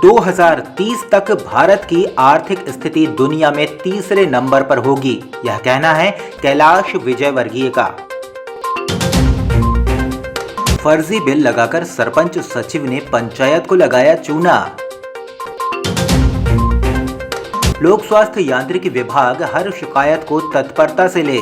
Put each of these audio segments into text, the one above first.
2030 तक भारत की आर्थिक स्थिति दुनिया में तीसरे नंबर पर होगी, यह कहना है कैलाश विजयवर्गीय का। फर्जी बिल लगाकर सरपंच सचिव ने पंचायत को लगाया चूना। लोक स्वास्थ्य यांत्रिकी विभाग हर शिकायत को तत्परता से ले।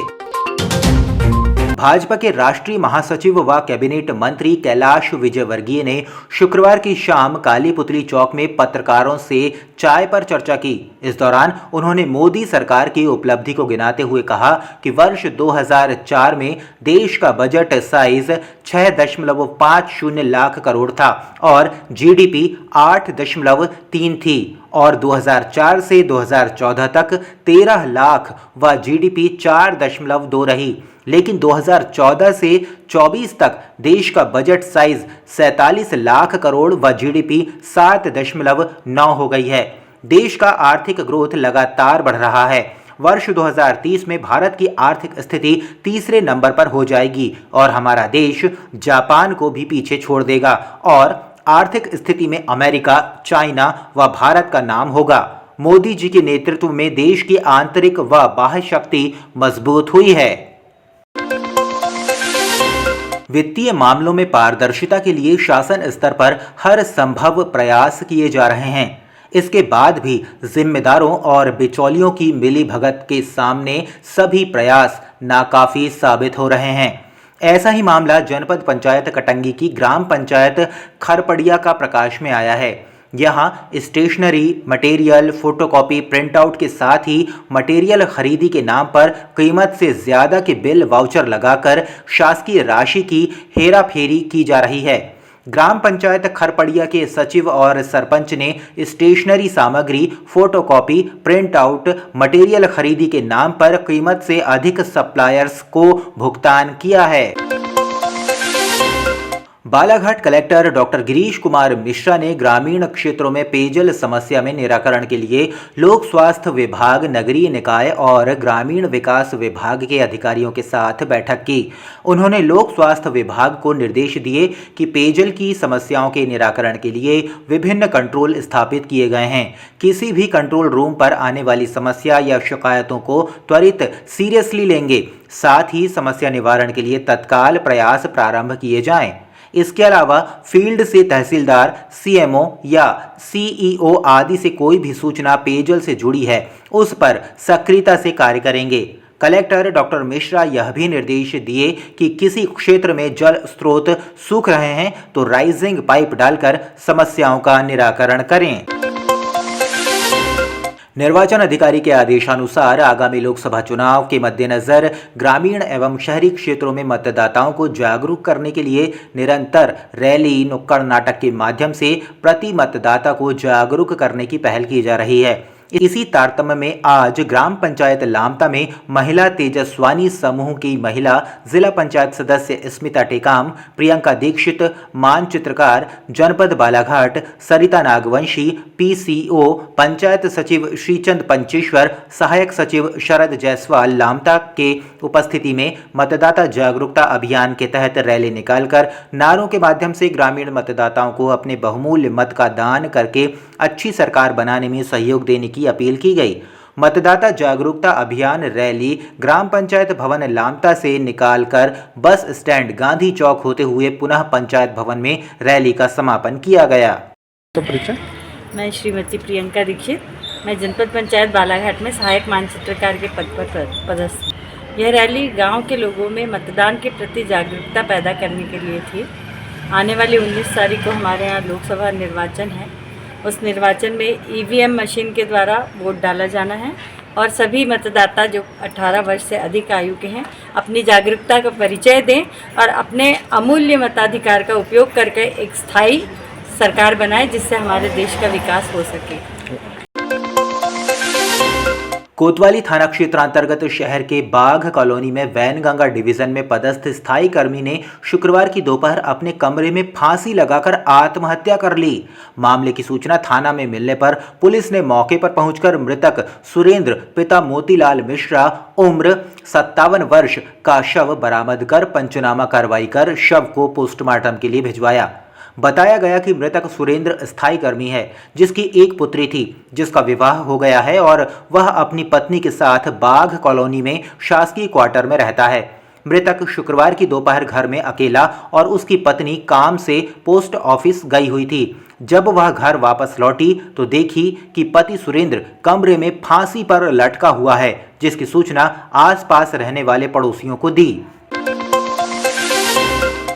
भाजपा के राष्ट्रीय महासचिव व कैबिनेट मंत्री कैलाश विजयवर्गीय ने शुक्रवार की शाम कालीपुतली चौक में पत्रकारों से चाय पर चर्चा की। इस दौरान उन्होंने मोदी सरकार की उपलब्धि को गिनाते हुए कहा कि वर्ष 2004 में देश का बजट साइज 6.50 लाख करोड़ था और जीडीपी 8.3 थी और 2004 से 2014 तक 13 लाख व जीडीपी 4.2 रही। लेकिन 2014 से 24 तक देश का बजट साइज 47 लाख करोड़ व जीडीपी 7.9 हो गई है। देश का आर्थिक ग्रोथ लगातार बढ़ रहा है। वर्ष 2030 में भारत की आर्थिक स्थिति तीसरे नंबर पर हो जाएगी और हमारा देश जापान को भी पीछे छोड़ देगा और आर्थिक स्थिति में अमेरिका, चाइना व भारत का नाम होगा। मोदी जी के नेतृत्व में देश की आंतरिक व बाह्य शक्ति मजबूत हुई है। वित्तीय मामलों में पारदर्शिता के लिए शासन स्तर पर हर संभव प्रयास किए जा रहे हैं। इसके बाद भी जिम्मेदारों और बिचौलियों की मिलीभगत के सामने सभी प्रयास नाकाफी साबित हो रहे हैं। ऐसा ही मामला जनपद पंचायत कटंगी की ग्राम पंचायत खरपड़िया का प्रकाश में आया है। यहाँ स्टेशनरी, मटेरियल, फोटोकॉपी, प्रिंटआउट के साथ ही मटेरियल खरीदी के नाम पर कीमत से ज्यादा के बिल वाउचर लगाकर शासकीय राशि की हेराफेरी की जा रही है। ग्राम पंचायत खरपड़िया के सचिव और सरपंच ने स्टेशनरी सामग्री, फोटोकॉपी, प्रिंटआउट, मटेरियल खरीदी के नाम पर कीमत से अधिक सप्लायर्स को भुगतान किया है। बालाघाट कलेक्टर डॉक्टर गिरीश कुमार मिश्रा ने ग्रामीण क्षेत्रों में पेयजल समस्या में निराकरण के लिए लोक स्वास्थ्य विभाग, नगरीय निकाय और ग्रामीण विकास विभाग के अधिकारियों के साथ बैठक की। उन्होंने लोक स्वास्थ्य विभाग को निर्देश दिए कि पेयजल की समस्याओं के निराकरण के लिए विभिन्न कंट्रोल स्थापित किए गए हैं। किसी भी कंट्रोल रूम पर आने वाली समस्या या शिकायतों को त्वरित सीरियसली लेंगे। साथ ही समस्या निवारण के लिए तत्काल प्रयास प्रारंभ किए जाएं। इसके अलावा फील्ड से तहसीलदार, सीएमओ या सीईओ आदि से कोई भी सूचना पेयजल से जुड़ी है उस पर सक्रियता से कार्य करेंगे। कलेक्टर डॉक्टर मिश्रा यह भी निर्देश दिए कि किसी क्षेत्र में जल स्रोत सूख रहे हैं तो राइजिंग पाइप डालकर समस्याओं का निराकरण करें। निर्वाचन अधिकारी के आदेशानुसार आगामी लोकसभा चुनाव के मद्देनजर ग्रामीण एवं शहरी क्षेत्रों में मतदाताओं को जागरूक करने के लिए निरंतर रैली, नुक्कड़ नाटक के माध्यम से प्रति मतदाता को जागरूक करने की पहल की जा रही है। इसी तारतम्य में आज ग्राम पंचायत लामता में महिला तेजस्वानी समूह की महिला जिला पंचायत सदस्य स्मिता टेकाम, प्रियंका दीक्षित, मानचित्रकार जनपद बालाघाट सरिता नागवंशी, पीसीओ पंचायत सचिव श्रीचंद पंचेश्वर, सहायक सचिव शरद जायसवाल लामता के उपस्थिति में मतदाता जागरूकता अभियान के तहत रैली निकालकर नारों के माध्यम से ग्रामीण मतदाताओं को अपने बहुमूल्य मत का दान करके अच्छी सरकार बनाने में सहयोग देने की अपील की गई। मतदाता जागरूकता अभियान रैली ग्राम पंचायत भवन लामता से निकालकर बस स्टैंड गांधी चौक होते हुए पुनः पंचायत भवन में रैली का समापन किया गया। तो परिचय, मैं श्रीमती प्रियंका दीक्षित, मैं जनपद पंचायत बालाघाट में सहायक मानचित्रकार के पद पर पदस्थ। यह रैली गांव के लोगों में मतदान के प्रति जागरूकता पैदा करने के लिए थी। आने वाली 19 तारीख को हमारे यहाँ लोकसभा निर्वाचन है। उस निर्वाचन में ईवीएम मशीन के द्वारा वोट डाला जाना है और सभी मतदाता जो 18 वर्ष से अधिक आयु के हैं अपनी जागरूकता का परिचय दें और अपने अमूल्य मताधिकार का उपयोग करके एक स्थायी सरकार बनाएं जिससे हमारे देश का विकास हो सके। कोतवाली थाना क्षेत्र अंतर्गत शहर के बाघ कॉलोनी में वैनगंगा डिवीजन में पदस्थ स्थायी कर्मी ने शुक्रवार की दोपहर अपने कमरे में फांसी लगाकर आत्महत्या कर ली। मामले की सूचना थाना में मिलने पर पुलिस ने मौके पर पहुंचकर मृतक सुरेंद्र पिता मोतीलाल मिश्रा उम्र 57 वर्ष का शव बरामद कर पंचनामा कार्रवाई कर शव को पोस्टमार्टम के लिए भिजवाया। बताया गया कि मृतक सुरेंद्र स्थायी कर्मी है, जिसकी एक पुत्री थी, जिसका विवाह हो गया है और वह अपनी पत्नी के साथ बाघ कॉलोनी में शासकीय क्वार्टर में रहता है। मृतक शुक्रवार की दोपहर घर में अकेला और उसकी पत्नी काम से पोस्ट ऑफिस गई हुई थी। जब वह घर वापस लौटी तो देखी कि पति सुरेंद्र कमरे में फांसी पर लटका हुआ है, जिसकी सूचना आसपास रहने वाले पड़ोसियों को दी।